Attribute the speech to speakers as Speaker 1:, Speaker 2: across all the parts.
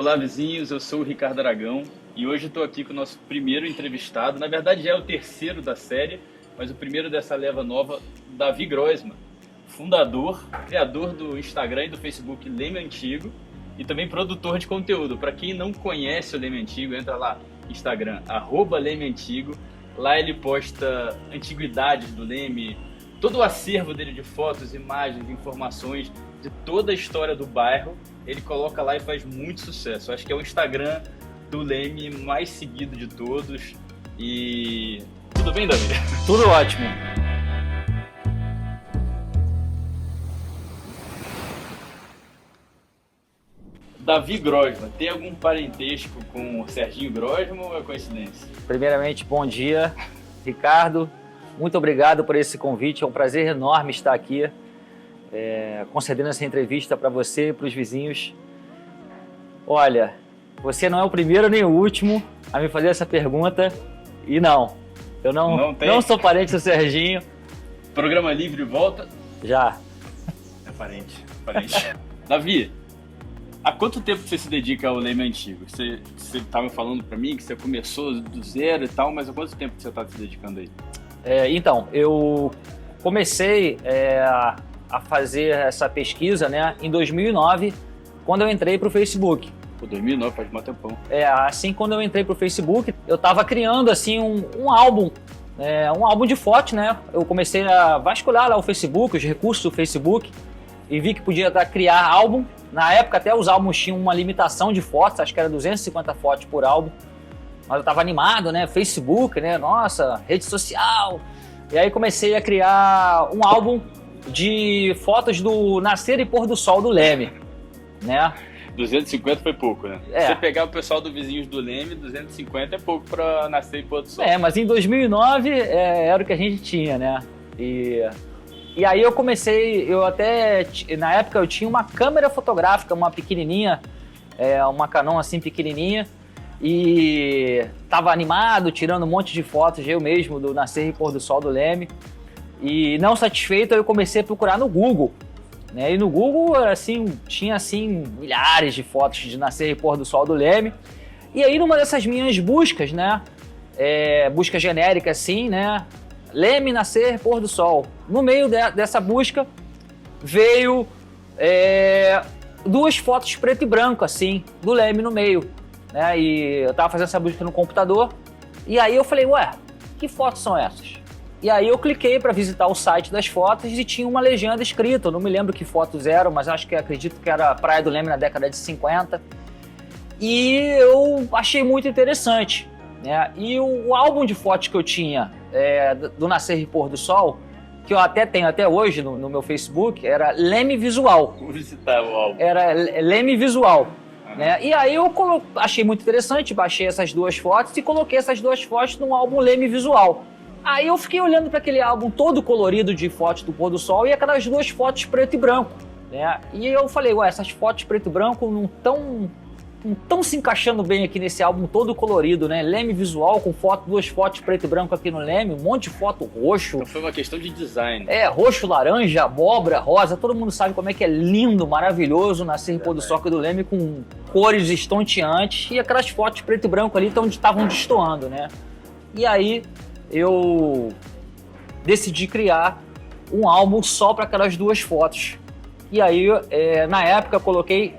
Speaker 1: Olá, vizinhos, eu sou o Ricardo Aragão e hoje estou aqui com o nosso primeiro entrevistado. Na verdade, já é o terceiro da série, mas o primeiro dessa leva nova, Davi Groisman, fundador, criador do Instagram e do Facebook Leme Antigo e também produtor de conteúdo. Para quem não conhece o Leme Antigo, entra lá, Instagram, @Leme Antigo. Lá ele posta antiguidades do Leme, todo o acervo dele de fotos, imagens, informações de toda a história do bairro. Ele coloca lá e faz muito sucesso. Acho que é o Instagram do Leme mais seguido de todos. E tudo bem, Davi?
Speaker 2: Tudo ótimo.
Speaker 1: Davi Groisman, tem algum parentesco com o Serginho Groisman ou é coincidência?
Speaker 2: Primeiramente, bom dia, Ricardo. Muito obrigado por esse convite. É um prazer enorme estar aqui, concedendo essa entrevista para você e para os vizinhos. Olha, você não é o primeiro nem o último a me fazer essa pergunta. E não, eu não sou parente do Serginho.
Speaker 1: Programa livre volta?
Speaker 2: Já.
Speaker 1: É parente. Davi, há quanto tempo você se dedica ao Leme Antigo? Você estava falando para mim que você começou do zero e tal, mas há quanto tempo você está se dedicando aí?
Speaker 2: Então, eu comecei a fazer essa pesquisa, né, em 2009, quando eu entrei para o Facebook.
Speaker 1: Pô, 2009 faz muito tempão.
Speaker 2: Assim, quando eu entrei para o Facebook, eu estava criando assim, um álbum de fotos, né? Eu comecei a vasculhar lá o Facebook, os recursos do Facebook, e vi que podia criar álbum. Na época, até os álbuns tinham uma limitação de fotos, acho que era 250 fotos por álbum. Mas eu estava animado, né? Facebook, né? Nossa, rede social. E aí comecei a criar um álbum de fotos do nascer e pôr do sol do Leme, né?
Speaker 1: 250 foi pouco, né? Se você pegar o pessoal do Vizinhos do Leme, 250 é pouco para nascer e pôr do sol.
Speaker 2: Mas em 2009 era o que a gente tinha, né? E aí eu comecei, na época eu tinha uma câmera fotográfica, uma pequenininha, uma Canon assim pequenininha, e tava animado, tirando um monte de fotos eu mesmo do nascer e pôr do sol do Leme. E não satisfeito, eu comecei a procurar no Google, né? E no Google, assim, tinha assim milhares de fotos de nascer e pôr do sol do Leme. E aí numa dessas minhas buscas, né, busca genérica assim, né, Leme nascer pôr do sol. No meio dessa busca veio duas fotos preto e branco assim, do Leme no meio, né? E eu tava fazendo essa busca no computador e aí eu falei, ué, que fotos são essas? E aí eu cliquei para visitar o site das fotos e tinha uma legenda escrita, eu não me lembro que fotos eram, mas acredito que era a Praia do Leme na década de 50. E eu achei muito interessante, né? E o álbum de fotos que eu tinha do nascer e pôr do sol, que eu até tenho até hoje no meu Facebook, era Leme Visual.
Speaker 1: Vou visitar o álbum.
Speaker 2: Era Leme Visual. Né? E aí eu achei muito interessante, baixei essas duas fotos e coloquei essas duas fotos num álbum Leme Visual. Aí eu fiquei olhando para aquele álbum todo colorido de fotos do pôr do sol e aquelas duas fotos preto e branco, né? E eu falei, ué, essas fotos preto e branco não estão se encaixando bem aqui nesse álbum todo colorido, né? Leme Visual com duas fotos preto e branco aqui no Leme, um monte de foto roxo.
Speaker 1: Então foi uma questão de design.
Speaker 2: Roxo, laranja, abóbora, rosa, todo mundo sabe como é que é lindo, maravilhoso nascer e pôr do sol aqui do Leme com cores estonteantes e aquelas fotos preto e branco ali estavam destoando, né? E aí eu decidi criar um álbum só para aquelas duas fotos. E aí, na época, eu coloquei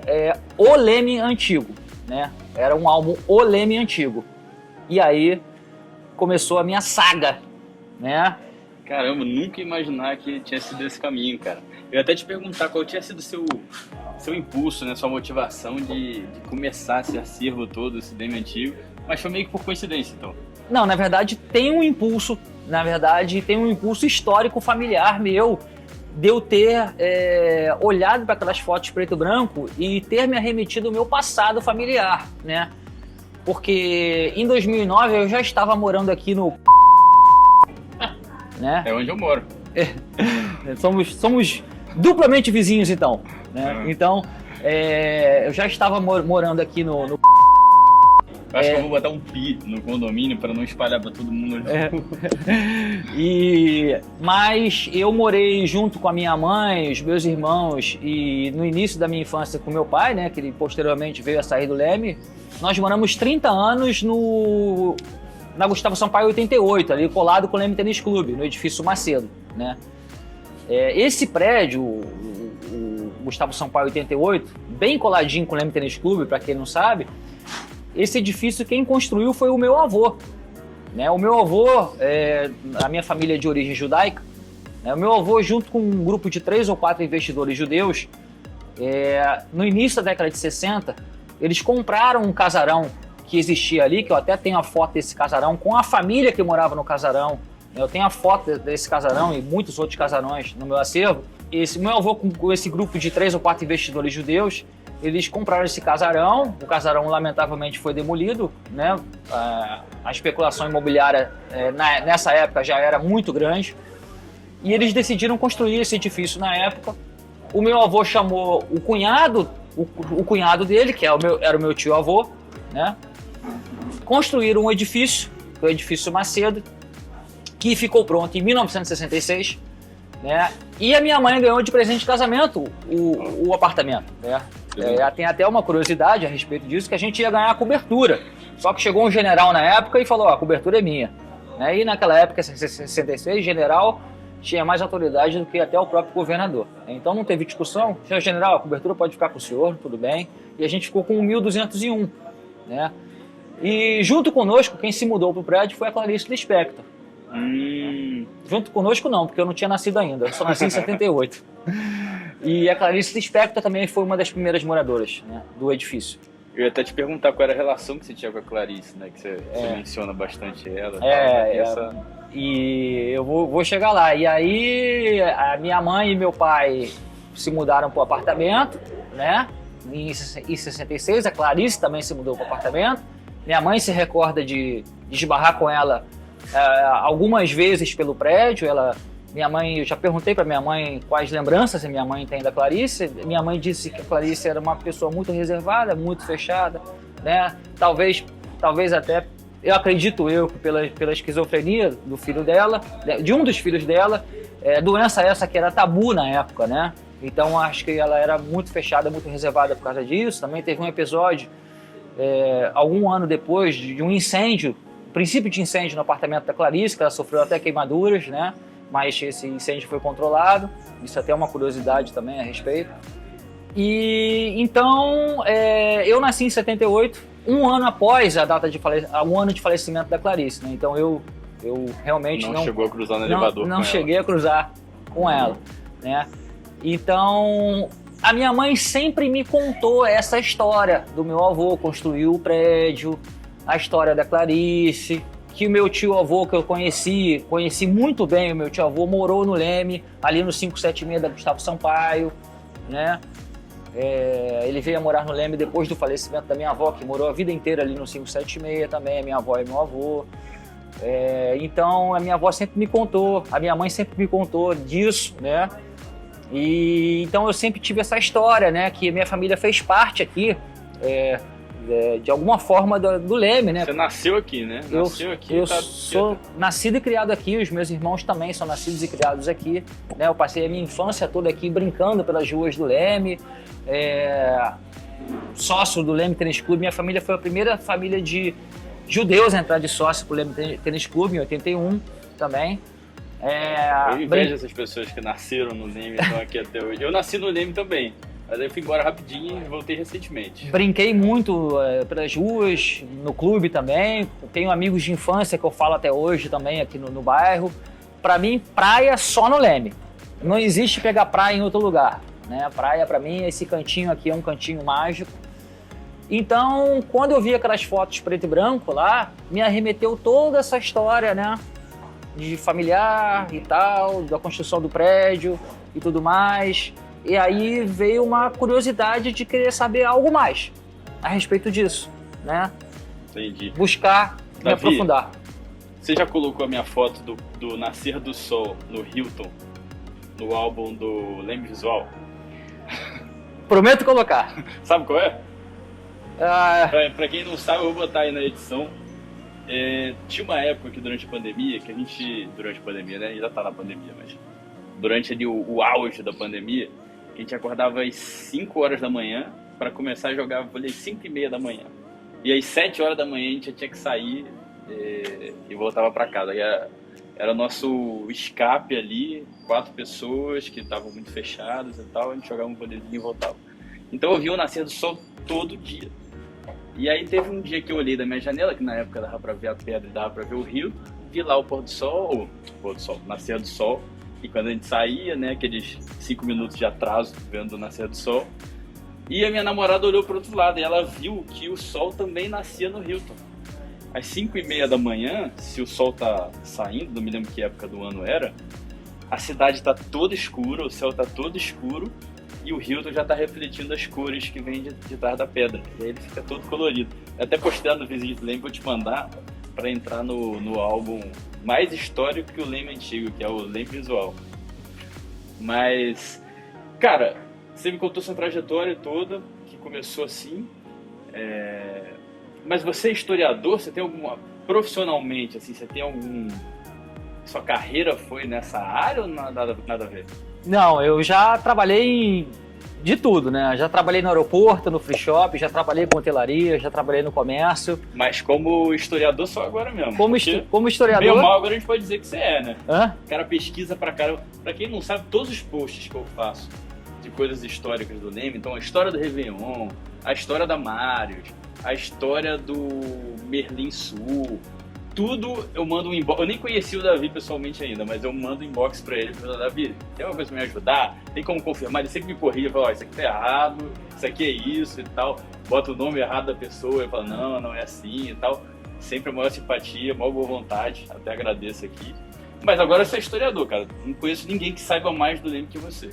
Speaker 2: O Leme Antigo, né? Era um álbum O Leme Antigo. E aí começou a minha saga, né?
Speaker 1: Caramba, nunca ia imaginar que tinha sido esse caminho, cara. Eu ia até te perguntar qual tinha sido o seu impulso, né? Sua motivação de começar esse acervo todo, esse Leme Antigo. Mas foi meio que por coincidência, então.
Speaker 2: Não, na verdade tem um impulso histórico familiar meu, de eu ter olhado para aquelas fotos preto e branco e ter me arremetido ao meu passado familiar, né? Porque em 2009 eu já estava morando aqui no... né?
Speaker 1: É onde eu moro.
Speaker 2: Somos duplamente vizinhos, então, né? Então, eu já estava morando aqui no...
Speaker 1: Acho que eu vou botar um pi no condomínio para não espalhar para todo mundo.
Speaker 2: Mas eu morei junto com a minha mãe, os meus irmãos e no início da minha infância com meu pai, né, que ele posteriormente veio a sair do Leme. Nós moramos 30 anos na Gustavo Sampaio 88, ali colado com o Leme Tênis Clube, no edifício Macedo, né? Esse prédio, o Gustavo Sampaio 88, bem coladinho com o Leme Tênis Clube, para quem não sabe, esse edifício quem construiu foi o meu avô, né? O meu avô, a minha família é de origem judaica, né? O meu avô, junto com um grupo de 3 ou 4 investidores judeus, no início da década de 60, eles compraram um casarão que existia ali, que eu até tenho a foto desse casarão, com a família que morava no casarão. Eu tenho a foto desse casarão e muitos outros casarões no meu acervo. Meu avô, com esse grupo de 3 ou 4 investidores judeus, eles compraram esse casarão. O casarão, lamentavelmente, foi demolido, né? A especulação imobiliária nessa época já era muito grande. E eles decidiram construir esse edifício na época. O meu avô chamou o cunhado dele, que era o meu tio-avô, né? Construíram um edifício, o edifício Macedo, que ficou pronto em 1966, né? E a minha mãe ganhou de presente de casamento o apartamento, né? Tem até uma curiosidade a respeito disso, que a gente ia ganhar a cobertura. Só que chegou um general na época e falou, a cobertura é minha, né? E naquela época, em 66, general tinha mais autoridade do que até o próprio governador. Então não teve discussão. Senhor general, a cobertura pode ficar com o senhor, tudo bem. E a gente ficou com o 1201, né? E junto conosco, quem se mudou para o prédio foi a Clarice Lispector. Junto conosco não, porque eu não tinha nascido ainda, eu só nasci em 78. E a Clarice Lispector também foi uma das primeiras moradoras, né, do edifício.
Speaker 1: Eu ia até te perguntar qual era a relação que você tinha com a Clarice, né? Que você menciona bastante ela.
Speaker 2: E eu vou chegar lá. E aí a minha mãe e meu pai se mudaram para o apartamento, né? Em 66, a Clarice também se mudou para o apartamento. Minha mãe se recorda de esbarrar com ela algumas vezes pelo prédio. Eu já perguntei para minha mãe quais lembranças a minha mãe tem da Clarice. Minha mãe disse que a Clarice era uma pessoa muito reservada, muito fechada, né? Talvez até, eu acredito pela esquizofrenia do filho dela, de um dos filhos dela, doença essa que era tabu na época, né? Então acho que ela era muito fechada, muito reservada por causa disso. Também teve um episódio, algum ano depois, de um incêndio, princípio de incêndio no apartamento da Clarice, que ela sofreu até queimaduras, né? Mas esse incêndio foi controlado. Isso até é uma curiosidade também a respeito. E então eu nasci em 78, um ano após a data de um ano de falecimento da Clarice, né? Então eu realmente não
Speaker 1: chegou a cruzar no elevador.
Speaker 2: Não cheguei a cruzar com ela, né? Então a minha mãe sempre me contou essa história do meu avô construiu o prédio, a história da Clarice, que o meu tio-avô que eu conheci muito bem, o meu tio-avô morou no Leme, ali no 576 da Gustavo Sampaio, né? Ele veio a morar no Leme depois do falecimento da minha avó, que morou a vida inteira ali no 576 também, a minha avó e meu avô. Então a minha avó sempre me contou, a minha mãe sempre me contou disso, né? E então eu sempre tive essa história, né? Que minha família fez parte aqui, de alguma forma do Leme, né?
Speaker 1: Você nasceu aqui, né?
Speaker 2: Eu sou nascido e criado aqui, os meus irmãos também são nascidos e criados aqui, né? Eu passei a minha infância toda aqui brincando pelas ruas do Leme, sócio do Leme Tênis Clube. Minha família foi a primeira família de judeus a entrar de sócio pro Leme Tênis Clube em 81 também.
Speaker 1: Eu invejo essas pessoas que nasceram no Leme e estão aqui até hoje. Eu nasci no Leme também. Mas aí eu fui embora rapidinho e voltei recentemente.
Speaker 2: Brinquei muito pelas ruas, no clube também. Tenho amigos de infância que eu falo até hoje também aqui no bairro. Pra mim, praia só no Leme. Não existe pegar praia em outro lugar, né? Praia pra mim, esse cantinho aqui é um cantinho mágico. Então, quando eu vi aquelas fotos preto e branco lá, me arremeteu toda essa história, né? De familiar e tal, da construção do prédio e tudo mais. E aí veio uma curiosidade de querer saber algo mais a respeito disso, né?
Speaker 1: Entendi.
Speaker 2: Buscar me aprofundar.
Speaker 1: Você já colocou a minha foto do Nascer do Sol no Hilton, no álbum do Leme Visual?
Speaker 2: Prometo colocar.
Speaker 1: Sabe qual é? Pra quem não sabe, eu vou botar aí na edição. Tinha uma época que durante a pandemia, durante a pandemia, né? Já tá na pandemia, mas durante ali o auge da pandemia, que a gente acordava às 5 horas da manhã para começar a jogar vôlei às 5h30 da manhã. E às 7 horas da manhã a gente já tinha que sair e voltava para casa. Era o nosso escape ali, 4 pessoas que estavam muito fechadas e tal, a gente jogava um vôleizinho e voltava. Então eu via o nascer do sol todo dia. E aí teve um dia que eu olhei da minha janela, que na época dava pra ver a pedra e dava pra ver o rio, vi lá o pôr do sol, nascer do sol, e quando a gente saía, né, aqueles 5 minutos de atraso vendo o nascer do sol, e a minha namorada olhou pro outro lado e ela viu que o sol também nascia no Hilton. Às 5h30 da manhã, se o sol tá saindo, não me lembro que época do ano era, a cidade tá toda escura, o céu tá todo escuro, e o Hilton já está refletindo as cores que vêm de trás da pedra. E aí ele fica todo colorido. Eu até postei no Visit Leme, vou te mandar para entrar no álbum mais histórico que o Leme antigo, que é o Leme Visual. Mas, cara, você me contou sua trajetória toda, que começou assim. Mas você é historiador? Você tem alguma... Profissionalmente, assim, você tem algum... Sua carreira foi nessa área ou nada a ver?
Speaker 2: Não, eu já trabalhei de tudo, né? Já trabalhei no aeroporto, no free shop, já trabalhei com hotelaria, já trabalhei no comércio.
Speaker 1: Mas como historiador só agora mesmo.
Speaker 2: Como historiador...
Speaker 1: Bem ou mal, agora a gente pode dizer que você é, né?
Speaker 2: Hã?
Speaker 1: O cara pesquisa pra caramba. Pra quem não sabe, todos os posts que eu faço de coisas históricas do Leme, então a história do Réveillon, a história da Marius, a história do Merlin Sul... Tudo eu mando um inbox. Eu nem conheci o Davi pessoalmente ainda, mas eu mando um inbox pra ele. Falo, Davi, tem alguma coisa pra me ajudar? Tem como confirmar? Ele sempre me corrige, fala, isso aqui tá errado, isso aqui é isso e tal. Bota o nome errado da pessoa, eu falo, não é assim e tal. Sempre a maior simpatia, a maior boa vontade, até agradeço aqui. Mas agora você é historiador, cara. Não conheço ninguém que saiba mais do Leme que você.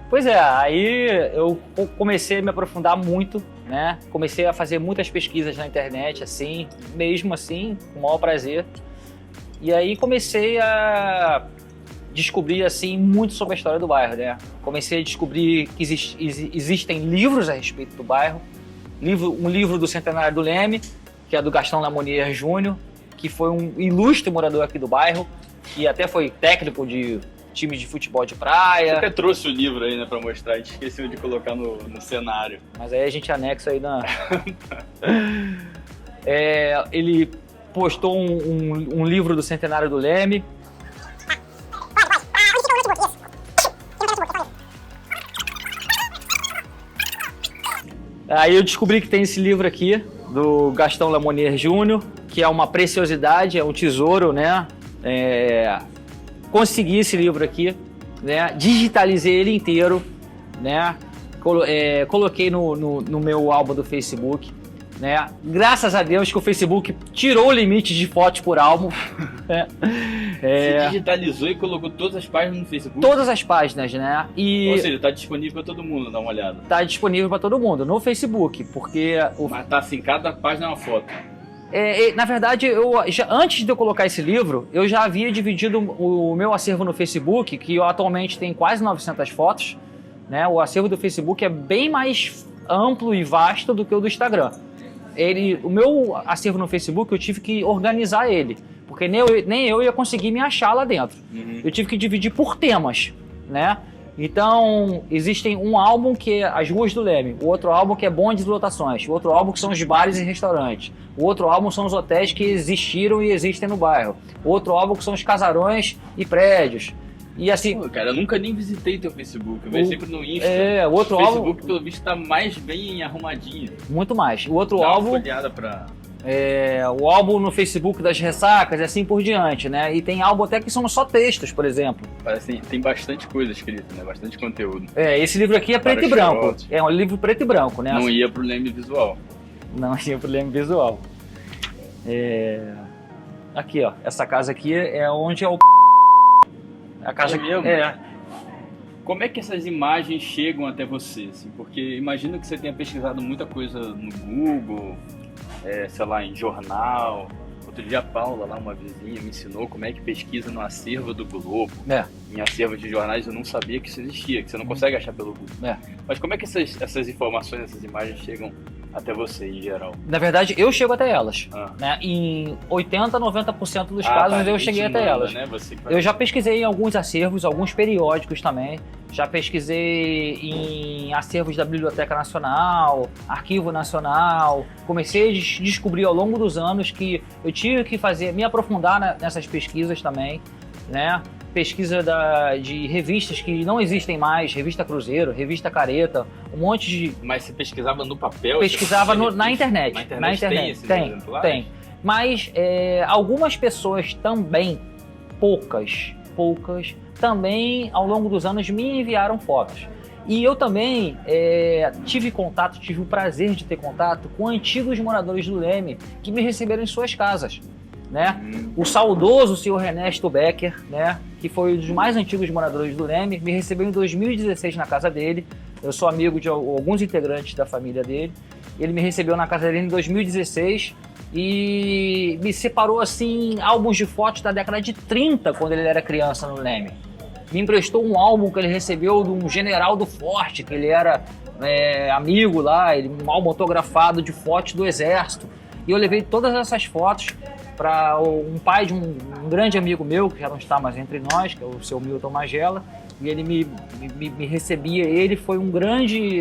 Speaker 2: Pois é, aí eu comecei a me aprofundar muito, né? Comecei a fazer muitas pesquisas na internet, assim, mesmo assim, com o maior prazer. E aí comecei a descobrir, assim, muito sobre a história do bairro, né? Comecei a descobrir que existem livros a respeito do bairro. Um livro do Centenário do Leme, que é do Gastão Lamonier Júnior, que foi um ilustre morador aqui do bairro, que até foi técnico de time de futebol de praia.
Speaker 1: Você até trouxe o livro aí, né, pra mostrar, a gente esqueceu de colocar no cenário.
Speaker 2: Mas aí a gente anexa aí na... ele postou um livro do Centenário do Leme. Aí eu descobri que tem esse livro aqui, do Gastão Lamonier Júnior, que é uma preciosidade, é um tesouro, né? Consegui esse livro aqui, né? Digitalizei ele inteiro, né? Coloquei no meu álbum do Facebook, né? Graças a Deus que o Facebook tirou o limite de fotos por álbum. Né?
Speaker 1: Você digitalizou e colocou todas as páginas no Facebook?
Speaker 2: Todas as páginas, né?
Speaker 1: Ou seja, tá disponível para todo mundo dar uma olhada.
Speaker 2: Tá disponível para todo mundo no Facebook, porque...
Speaker 1: Mas tá assim, cada página é uma foto.
Speaker 2: Na verdade, antes de eu colocar esse livro, eu já havia dividido o meu acervo no Facebook, que atualmente tem quase 900 fotos, né? O acervo do Facebook é bem mais amplo e vasto do que o do Instagram. O meu acervo no Facebook, eu tive que organizar ele, porque nem eu ia conseguir me achar lá dentro. Uhum. Eu tive que dividir por temas, né? Então, existem um álbum que é As Ruas do Leme, o outro álbum que é Bondes e Lotações, o outro álbum que são os bares e restaurantes, o outro álbum são os hotéis que existiram e existem no bairro, o outro álbum que são os casarões e prédios. E assim...
Speaker 1: Pô, cara, eu nunca nem visitei teu Facebook, eu vejo sempre no Insta.
Speaker 2: O outro
Speaker 1: álbum... O
Speaker 2: Facebook,
Speaker 1: pelo visto, tá mais bem arrumadinho.
Speaker 2: Muito mais. O outro
Speaker 1: Dá
Speaker 2: álbum...
Speaker 1: uma folhada pra...
Speaker 2: o álbum no Facebook das ressacas e assim por diante, né? E tem álbum até que são só textos, por exemplo.
Speaker 1: Parece tem bastante coisa escrita, né? Bastante conteúdo.
Speaker 2: Esse livro aqui é preto e branco.
Speaker 1: Fotos.
Speaker 2: É um livro preto e branco, né?
Speaker 1: Não ia pro Leme Visual.
Speaker 2: Não ia pro Leme Visual. Aqui, ó. Essa casa aqui é onde é o... A casa
Speaker 1: mesmo?
Speaker 2: É.
Speaker 1: Como é que essas imagens chegam até você? Assim? Porque imagino que você tenha pesquisado muita coisa no Google, sei lá, em jornal. Outro dia a Paula, lá, uma vizinha, me ensinou como é que pesquisa no acervo do Globo. Em acervo de jornais eu não sabia que isso existia, que você não consegue achar pelo Google. Mas como é que essas informações, essas imagens chegam até você, em geral?
Speaker 2: Na verdade, eu chego até elas.
Speaker 1: Ah.
Speaker 2: Né? Em 80, 90% dos casos eu cheguei até elas.
Speaker 1: Né? Você
Speaker 2: Eu já pesquisei em alguns acervos, alguns periódicos também. Já pesquisei em acervos da Biblioteca Nacional, Arquivo Nacional. Comecei a descobrir ao longo dos anos que eu tive que me aprofundar nessas pesquisas também, né? Pesquisa de revistas que não existem mais, revista Cruzeiro, revista Careta, um monte de...
Speaker 1: Mas você pesquisava no papel?
Speaker 2: Pesquisava na internet.
Speaker 1: Na internet
Speaker 2: Tem. Mas algumas pessoas também, poucas, também ao longo dos anos me enviaram fotos. E eu também tive o prazer de ter contato com antigos moradores do Leme que me receberam em suas casas. Né? O saudoso senhor Ernesto Becker, né, que foi um dos mais antigos moradores do Leme, me recebeu em 2016 na casa dele. Eu sou amigo de alguns integrantes da família dele. Ele me recebeu na casa dele em 2016 e me separou assim álbuns de fotos da década de 30, quando ele era criança no Leme. Me emprestou um álbum que ele recebeu de um general do Forte, que ele era amigo lá, um álbum autografado de fotos do Exército. E eu levei todas essas fotos para um pai de um grande amigo meu, que já não está mais entre nós, que é o seu Milton Magela, e ele me recebia. Ele foi um grande...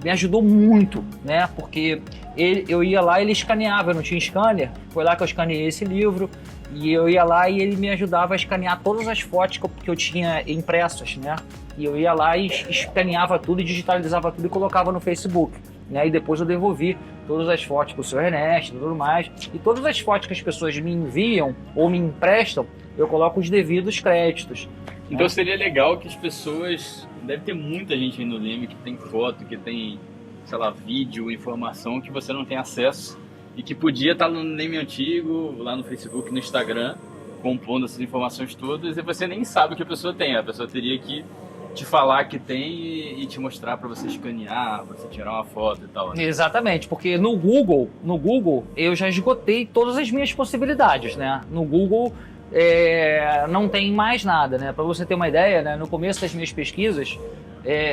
Speaker 2: me ajudou muito, né? Porque eu ia lá e ele escaneava, eu não tinha scanner, foi lá que eu escaneei esse livro, e eu ia lá e ele me ajudava a escanear todas as fotos que eu tinha impressas, né? E eu ia lá e escaneava tudo, e digitalizava tudo e colocava no Facebook, né? E depois eu devolvi todas as fotos para o seu Ernesto e tudo mais. E todas as fotos que as pessoas me enviam ou me emprestam, eu coloco os devidos créditos.
Speaker 1: Então
Speaker 2: né?
Speaker 1: Seria legal que as pessoas... Deve ter muita gente aí no Leme que tem foto, que tem, sei lá, vídeo, informação que você não tem acesso e que podia estar no Leme Antigo, lá no Facebook, no Instagram, compondo essas informações todas, e você nem sabe o que a pessoa tem. A pessoa teria que te falar que tem e te mostrar para você escanear, para você tirar uma foto e tal. Né?
Speaker 2: Exatamente, porque no Google eu já esgotei todas as minhas possibilidades, né? No Google não tem mais nada, né? Para você ter uma ideia, né? No começo das minhas pesquisas,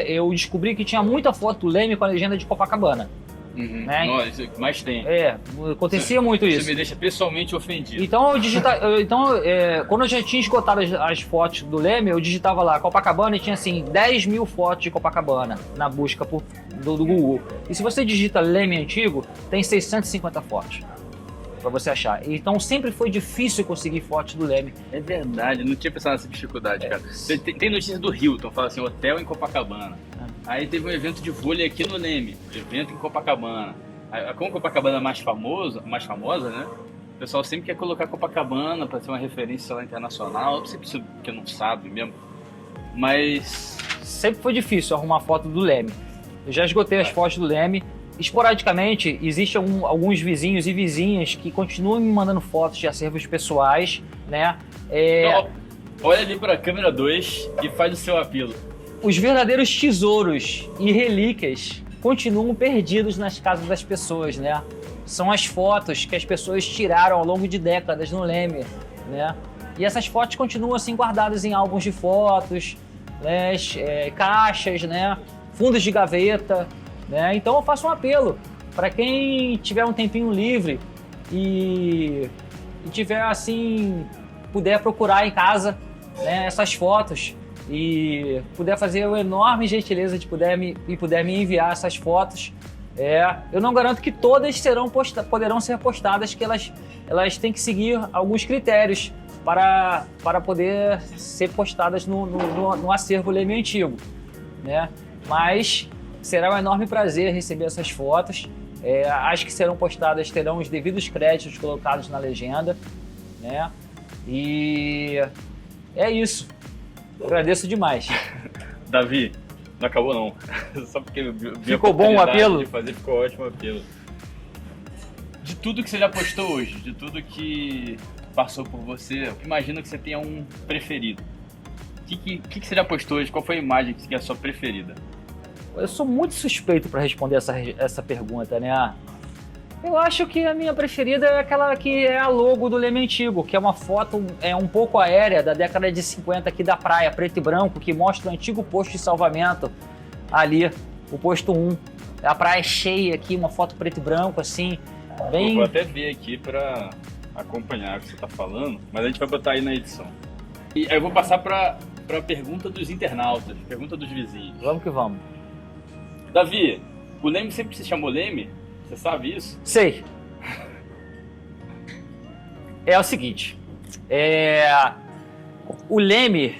Speaker 2: eu descobri que tinha muita foto do Leme com a legenda de Copacabana. Né?
Speaker 1: Nossa, isso é o que mais tem.
Speaker 2: Acontecia muito isso.
Speaker 1: Você me deixa pessoalmente ofendido.
Speaker 2: Então, quando eu já tinha esgotado as fotos do Leme, eu digitava lá Copacabana e tinha assim 10 mil fotos de Copacabana na busca do Google. E se você digita Leme Antigo, tem 650 fotos para você achar. Então sempre foi difícil conseguir fotos do Leme.
Speaker 1: É verdade, não tinha pensado nessa dificuldade, cara. Tem notícia do Hilton, fala assim, hotel em Copacabana. Aí teve um evento de vôlei aqui no Leme, evento em Copacabana. Como Copacabana é mais famosa, né? O pessoal sempre quer colocar Copacabana para ser uma referência lá internacional. Não sei porque não sabe mesmo, mas...
Speaker 2: Sempre foi difícil arrumar foto do Leme. Eu já esgotei as fotos do Leme. Esporadicamente, existem alguns vizinhos e vizinhas que continuam me mandando fotos de acervos pessoais, né?
Speaker 1: Então, olha ali para a câmera 2 e faz o seu apelo.
Speaker 2: Os verdadeiros tesouros e relíquias continuam perdidos nas casas das pessoas, né? São as fotos que as pessoas tiraram ao longo de décadas no Leme, né? E essas fotos continuam assim guardadas em álbuns de fotos, né? Caixas, né? Fundos de gaveta, né? Então eu faço um apelo para quem tiver um tempinho livre e tiver assim, puder procurar em casa, né, essas fotos e puder fazer a enorme gentileza de puder me enviar essas fotos. Eu não garanto que todas poderão ser postadas, que elas têm que seguir alguns critérios para poder ser postadas no acervo Leme Antigo, né? Mas será um enorme prazer receber essas fotos. As que serão postadas terão os devidos créditos colocados na legenda, né? E é isso. Agradeço demais.
Speaker 1: Davi, não acabou não. Só porque
Speaker 2: ficou bom o apelo?
Speaker 1: Ficou ótimo o apelo. De tudo que você já postou hoje, de tudo que passou por você, eu imagino que você tenha um preferido. O que você já postou hoje? Qual foi a imagem que é a sua preferida?
Speaker 2: Eu sou muito suspeito para responder essa pergunta, né? Eu acho que a minha preferida é aquela que é a logo do Leme Antigo, que é uma foto um pouco aérea da década de 50 aqui da praia, preto e branco, que mostra o antigo posto de salvamento ali, o posto 1, A praia cheia aqui, uma foto preto e branco, assim, bem...
Speaker 1: Eu vou até ver aqui pra acompanhar o que você tá falando, mas a gente vai botar aí na edição. E aí eu vou passar pra pergunta dos internautas, pergunta dos vizinhos.
Speaker 2: Vamos que vamos.
Speaker 1: Davi, o Leme sempre se chamou Leme? Você sabe isso?
Speaker 2: Sei. É o seguinte, o Leme,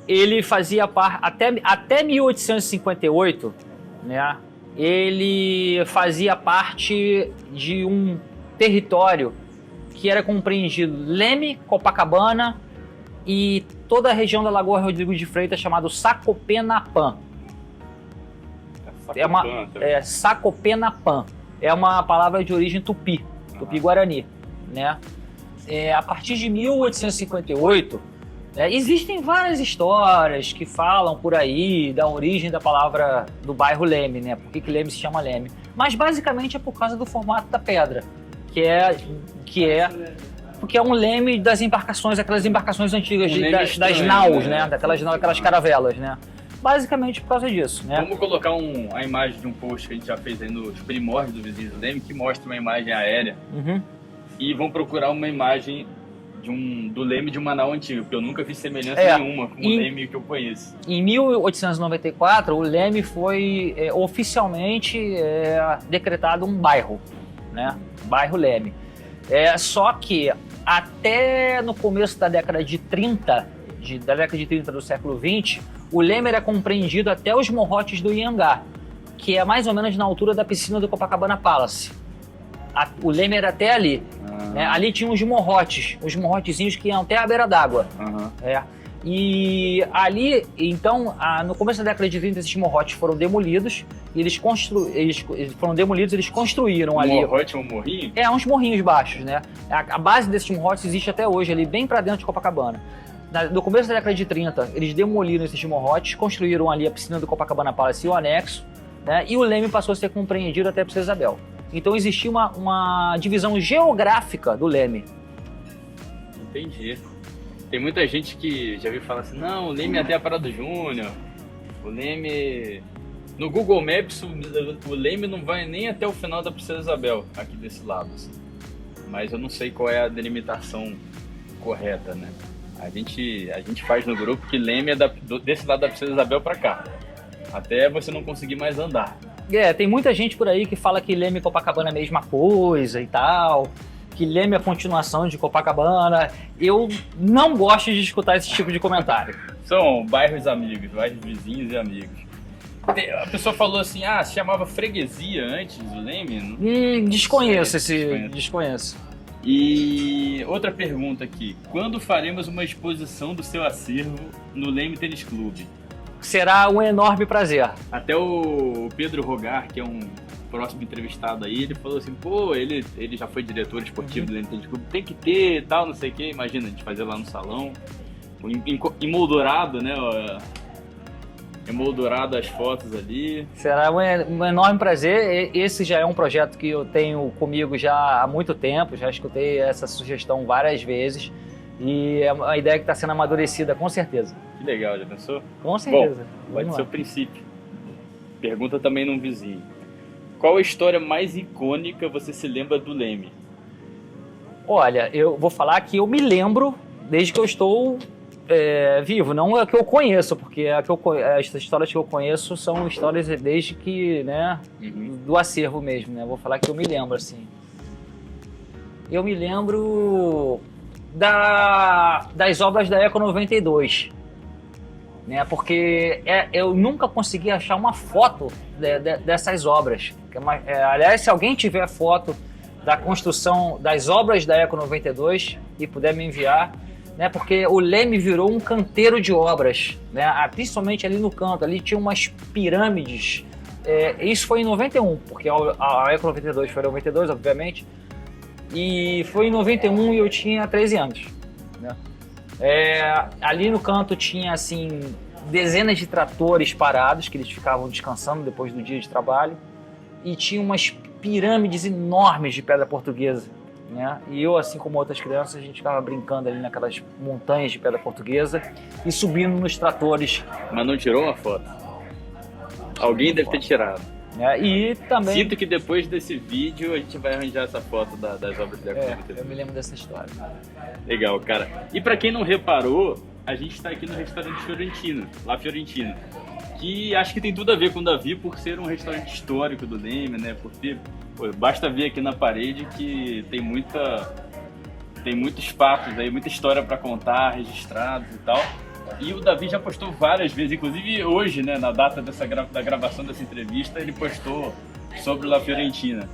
Speaker 2: ele fazia parte, até 1858, né, ele fazia parte de um território que era compreendido Leme, Copacabana e toda a região da Lagoa Rodrigo de Freitas, chamado Sacopenapã. Sacopenapã. É uma palavra de origem tupi, tupi-guarani, né? A partir de 1858, existem várias histórias que falam por aí da origem da palavra do bairro Leme, né? Por que Leme se chama Leme? Mas basicamente é por causa do formato da pedra, porque é um leme das embarcações, aquelas embarcações antigas das naus, né? Daquelas caravelas, né? Basicamente por causa disso, né?
Speaker 1: Vamos colocar a imagem de um post que a gente já fez aí nos primórdios do Vizinhos do Leme, que mostra uma imagem aérea.
Speaker 2: Uhum.
Speaker 1: E vão procurar uma imagem do Leme de uma nau antiga, porque eu nunca vi semelhança nenhuma com o Leme que eu conheço.
Speaker 2: Em 1894, o Leme foi oficialmente decretado um bairro, né? Bairro Leme. Só que até no começo da década de 30, do século XX, o Leme era compreendido até os morrotes do Iangá, que é mais ou menos na altura da piscina do Copacabana Palace. O Leme era até ali. Né? Ali tinha os morrotezinhos que iam até a beira d'água. E ali, então, no começo da década de 30, esses morrotes foram demolidos. Eles construíram ali.
Speaker 1: Morrote é um morrinho?
Speaker 2: Uns morrinhos baixos, né? A base desses morrotes existe até hoje, ali bem pra dentro de Copacabana. No começo da década de 30, eles demoliram esses morrotes, construíram ali a piscina do Copacabana Palace e o anexo, né? E o Leme passou a ser compreendido até a Princesa Isabel. Então existia uma divisão geográfica do Leme.
Speaker 1: Entendi. Tem muita gente que já viu falar assim, não, o Leme é até a Parada do Júnior, o Leme... No Google Maps, o Leme não vai nem até o final da Princesa Isabel, aqui desse lado. Assim. Mas eu não sei qual é a delimitação correta, né? A gente faz no grupo que Leme é desse lado da Princesa Isabel pra cá. Até você não conseguir mais andar.
Speaker 2: Tem muita gente por aí que fala que Leme e Copacabana é a mesma coisa e tal, que Leme é a continuação de Copacabana. Eu não gosto de escutar esse tipo de comentário.
Speaker 1: São bairros amigos, bairros vizinhos e amigos. A pessoa falou assim, se chamava freguesia antes do Leme?
Speaker 2: Desconheço.
Speaker 1: E outra pergunta aqui, quando faremos uma exposição do seu acervo no Leme Tênis Clube?
Speaker 2: Será um enorme prazer.
Speaker 1: Até o Pedro Rogar, que é um próximo entrevistado aí, ele falou assim, ele já foi diretor esportivo do Leme Tênis Clube, tem que ter tal, não sei o que, imagina a gente fazer lá no salão, emoldurado, né, emoldurado as fotos ali.
Speaker 2: Será um enorme prazer. Esse já é um projeto que eu tenho comigo já há muito tempo, já escutei essa sugestão várias vezes e é uma ideia que está sendo amadurecida, com certeza.
Speaker 1: Que legal, já pensou?
Speaker 2: Com certeza.
Speaker 1: Bom, vai ser o princípio. Pergunta também num vizinho. Qual a história mais icônica você se lembra do Leme?
Speaker 2: Olha, eu vou falar que eu me lembro desde que eu estou vivo, não é que eu conheço, porque as histórias que eu conheço são histórias desde que, né, do acervo mesmo, né? Vou falar que eu me lembro, assim. Eu me lembro das obras da Eco 92, né? Porque eu nunca consegui achar uma foto dessas obras. Aliás, se alguém tiver foto da construção das obras da Eco 92 e puder me enviar, né, porque o Leme virou um canteiro de obras, né, principalmente ali no canto, ali tinha umas pirâmides, isso foi em 91, porque a Eco 92 foi em 92, obviamente, e foi em 91 e eu tinha 13 anos. Né. Ali no canto tinha, assim, dezenas de tratores parados, que eles ficavam descansando depois do dia de trabalho, e tinha umas pirâmides enormes de pedra portuguesa. Né? E eu, assim como outras crianças, a gente ficava brincando ali naquelas montanhas de pedra portuguesa e subindo nos tratores.
Speaker 1: Mas não tirou uma foto? Alguém deve ter tirado.
Speaker 2: E também...
Speaker 1: Sinto que depois desse vídeo a gente vai arranjar essa foto das obras da Yakuza TV.
Speaker 2: Eu me lembro dessa história.
Speaker 1: Legal, cara. E pra quem não reparou, a gente tá aqui no restaurante Fiorentino, La Fiorentina, que acho que tem tudo a ver com o Davi por ser um restaurante histórico do Leme, né? Porque basta ver aqui na parede que tem muitos fatos aí, muita história pra contar, registrados e tal. E o Davi já postou várias vezes, inclusive hoje, né, na data da gravação dessa entrevista, ele postou sobre La Fiorentina.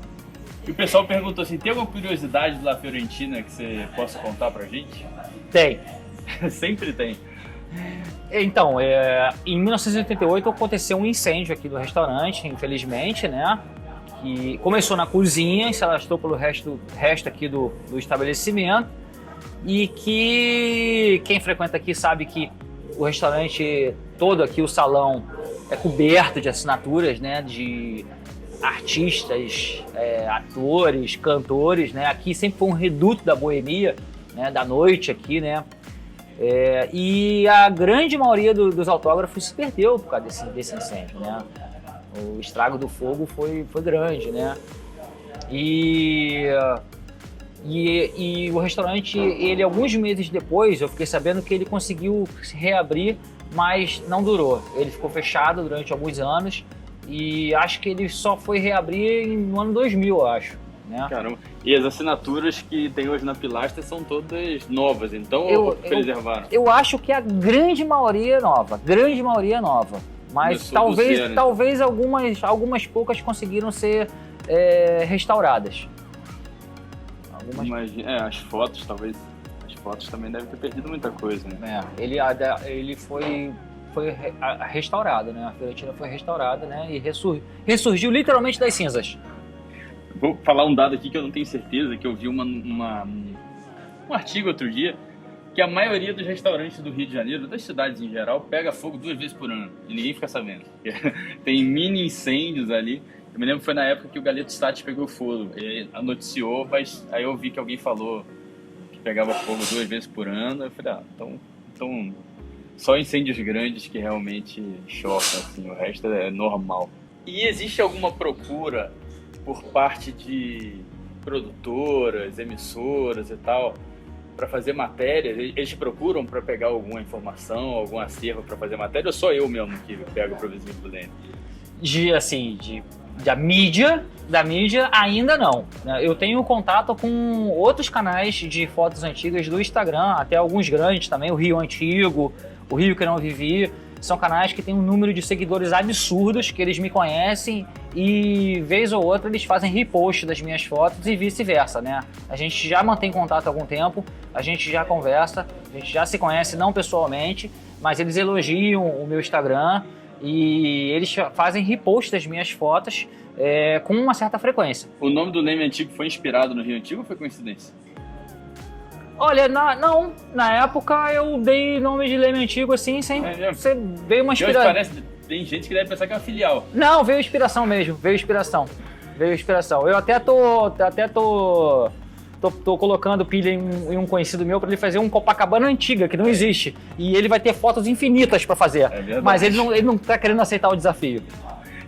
Speaker 1: E o pessoal perguntou assim, tem alguma curiosidade de La Fiorentina que você possa contar pra gente?
Speaker 2: Tem.
Speaker 1: Sempre tem.
Speaker 2: Então, em 1988 aconteceu um incêndio aqui do restaurante, infelizmente, né? Que começou na cozinha e se alastrou pelo resto aqui do estabelecimento. E que quem frequenta aqui sabe que o restaurante todo aqui, o salão, é coberto de assinaturas, né? De artistas, atores, cantores, né? Aqui sempre foi um reduto da boemia, né? Da noite aqui, né? E a grande maioria dos autógrafos se perdeu por causa desse incêndio, né? O estrago do fogo foi grande, né? E o restaurante, ele alguns meses depois, eu fiquei sabendo que ele conseguiu se reabrir, mas não durou. Ele ficou fechado durante alguns anos e acho que ele só foi reabrir no ano 2000, eu acho. Né?
Speaker 1: Caramba. E as assinaturas que tem hoje na pilastra são todas novas, então preservaram?
Speaker 2: Eu acho que a grande maioria é nova, mas talvez algumas poucas conseguiram ser restauradas.
Speaker 1: As fotos também devem ter perdido muita coisa, né?
Speaker 2: Ele foi restaurado, né? A Fiorentina foi restaurada, né? E ressurgiu literalmente das cinzas.
Speaker 1: Vou falar um dado aqui que eu não tenho certeza, que eu vi um artigo outro dia, que a maioria dos restaurantes do Rio de Janeiro, das cidades em geral, pega fogo 2 vezes por ano e ninguém fica sabendo. Tem mini incêndios ali. Eu me lembro que foi na época que o Galeto Stat pegou fogo. Ele noticiou, mas aí eu vi que alguém falou que pegava fogo 2 vezes por ano. Eu falei, então só incêndios grandes que realmente chocam, assim, o resto é normal. E existe alguma procura por parte de produtoras, emissoras e tal, para fazer matérias? Eles procuram para pegar alguma informação, algum acervo para fazer matéria, ou só eu mesmo que pego o Provizinho do Leme?
Speaker 2: Da mídia ainda não. Eu tenho contato com outros canais de fotos antigas do Instagram, até alguns grandes também, o Rio Antigo, o Rio Que Não Vivi. São canais que têm um número de seguidores absurdos, que eles me conhecem e, vez ou outra, eles fazem repost das minhas fotos e vice-versa, né? A gente já mantém contato há algum tempo, a gente já conversa, a gente já se conhece, não pessoalmente, mas eles elogiam o meu Instagram e eles fazem repost das minhas fotos com uma certa frequência.
Speaker 1: O nome do Leme Antigo foi inspirado no Rio Antigo ou foi coincidência?
Speaker 2: Olha, na época eu dei nome de Leme Antigo assim, sem veio uma inspiração.
Speaker 1: Tem gente que deve pensar que é uma filial.
Speaker 2: Não, veio inspiração mesmo, veio inspiração. Eu até tô colocando pilha em um conhecido meu para ele fazer um Copacabana antiga, que não existe. E ele vai ter fotos infinitas para fazer. Mas ele não tá querendo aceitar o desafio.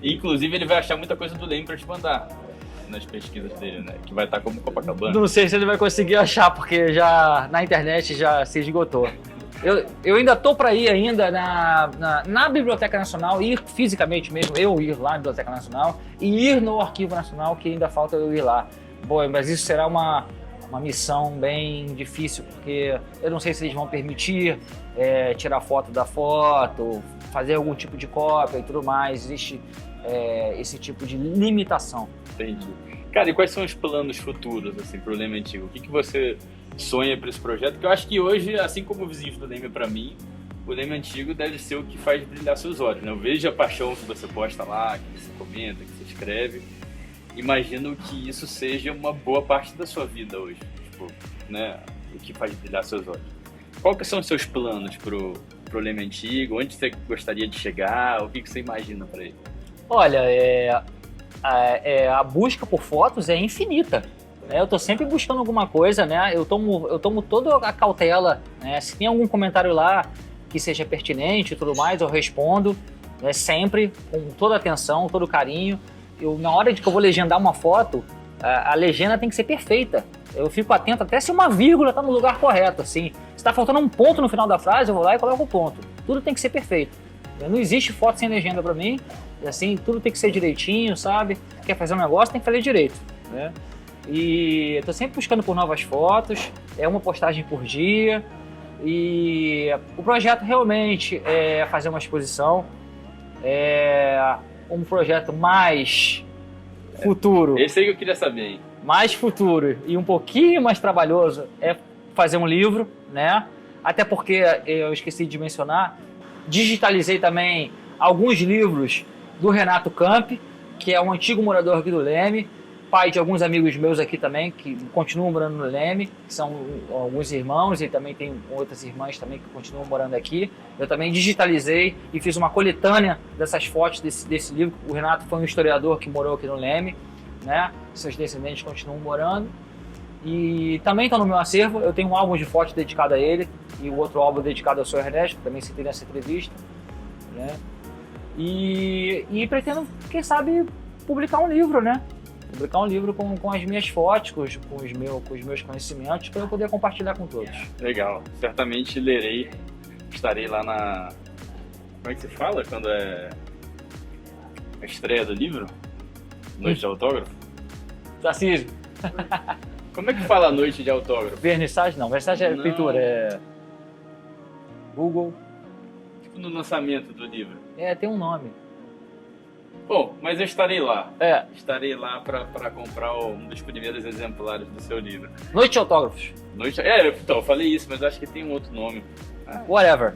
Speaker 1: Inclusive ele vai achar muita coisa do Leme para te mandar nas pesquisas dele, né? Que vai estar como Copacabana.
Speaker 2: Não sei se ele vai conseguir achar, porque já na internet já se esgotou. Eu ainda tô para ir ainda na Biblioteca Nacional, ir fisicamente mesmo, eu ir lá na Biblioteca Nacional e ir no Arquivo Nacional, que ainda falta eu ir lá. Bom, mas isso será uma missão bem difícil, porque eu não sei se eles vão permitir tirar foto da foto, fazer algum tipo de cópia e tudo mais. Existe esse tipo de limitação.
Speaker 1: Entendi. Cara, e quais são os planos futuros, assim, pro Leme Antigo? O que você sonha para esse projeto? Porque eu acho que hoje, assim como o Vizinhos do Leme para mim, o Leme Antigo deve ser o que faz brilhar seus olhos, né? Eu vejo a paixão que você posta lá, que você comenta, que você escreve. Imagino que isso seja uma boa parte da sua vida hoje, tipo, né? O que faz brilhar seus olhos. Quais são os seus planos pro Leme Antigo? Onde você gostaria de chegar? O que você imagina para ele?
Speaker 2: Olha, a busca por fotos é infinita. Eu tô sempre buscando alguma coisa, né? Eu tomo toda a cautela, né? Se tem algum comentário lá que seja pertinente e tudo mais, eu respondo, né? Sempre com toda a atenção, todo o carinho. na hora de que eu vou legendar uma foto, a legenda tem que ser perfeita. Eu fico atento até se uma vírgula está no lugar correto, assim. Se está faltando um ponto no final da frase, eu vou lá e coloco o ponto. Tudo tem que ser perfeito. Não existe foto sem legenda para mim. E assim, tudo tem que ser direitinho, sabe? Quer fazer um negócio, tem que fazer direito, né? E eu tô sempre buscando por novas fotos, é uma postagem por dia. E o projeto realmente é fazer uma exposição, é um projeto mais futuro.
Speaker 1: Esse aí que eu queria saber, hein?
Speaker 2: Mais futuro e um pouquinho mais trabalhoso é fazer um livro, né? Até porque eu esqueci de mencionar, digitalizei também alguns livros do Renato Camp, que é um antigo morador aqui do Leme, pai de alguns amigos meus aqui também, que continuam morando no Leme, que são alguns irmãos, e também tem outras irmãs também que continuam morando aqui. Eu também digitalizei e fiz uma coletânea dessas fotos desse livro. O Renato foi um historiador que morou aqui no Leme, né? Seus descendentes continuam morando. E também está no meu acervo, eu tenho um álbum de fotos dedicado a ele, e o outro álbum dedicado ao Sr. Ernesto, que também citei nessa entrevista, né? E pretendo, quem sabe, publicar um livro, né? Publicar um livro com as minhas fotos, com os meus conhecimentos, para eu poder compartilhar com todos.
Speaker 1: Legal, certamente lerei, estarei lá na... Como é que se fala quando é a estreia do livro? Noite de autógrafo?
Speaker 2: Tarcísio.
Speaker 1: Como é que fala noite de autógrafo?
Speaker 2: Vernissagem não, vernissagem é pintura, é... Google.
Speaker 1: Tipo no lançamento do livro.
Speaker 2: Tem um nome.
Speaker 1: Bom, mas eu estarei lá.
Speaker 2: Estarei
Speaker 1: lá para comprar um dos primeiros exemplares do seu livro.
Speaker 2: Noite de autógrafos.
Speaker 1: Então, eu falei isso, mas acho que tem um outro nome.
Speaker 2: Whatever.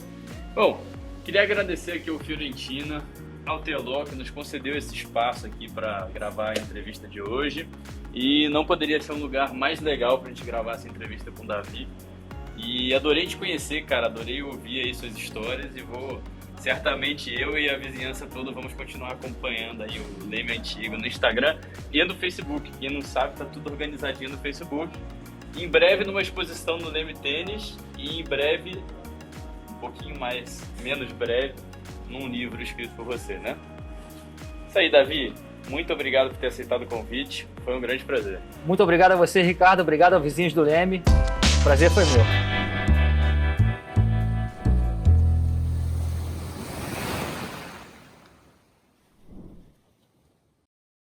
Speaker 1: Bom, queria agradecer aqui ao Fiorentina, ao Teló, que nos concedeu esse espaço aqui para gravar a entrevista de hoje. E não poderia ser um lugar mais legal para a gente gravar essa entrevista com o Davi. E adorei te conhecer, cara, adorei ouvir aí suas histórias e certamente eu e a vizinhança toda vamos continuar acompanhando aí o Leme Antigo no Instagram e no Facebook. Quem não sabe, tá tudo organizadinho no Facebook. Em breve numa exposição no Leme Tênis e em breve, um pouquinho menos breve, num livro escrito por você, né? Isso aí, Davi. Muito obrigado por ter aceitado o convite. Foi um grande prazer.
Speaker 2: Muito obrigado a você, Ricardo. Obrigado aos vizinhos do Leme. O prazer foi meu.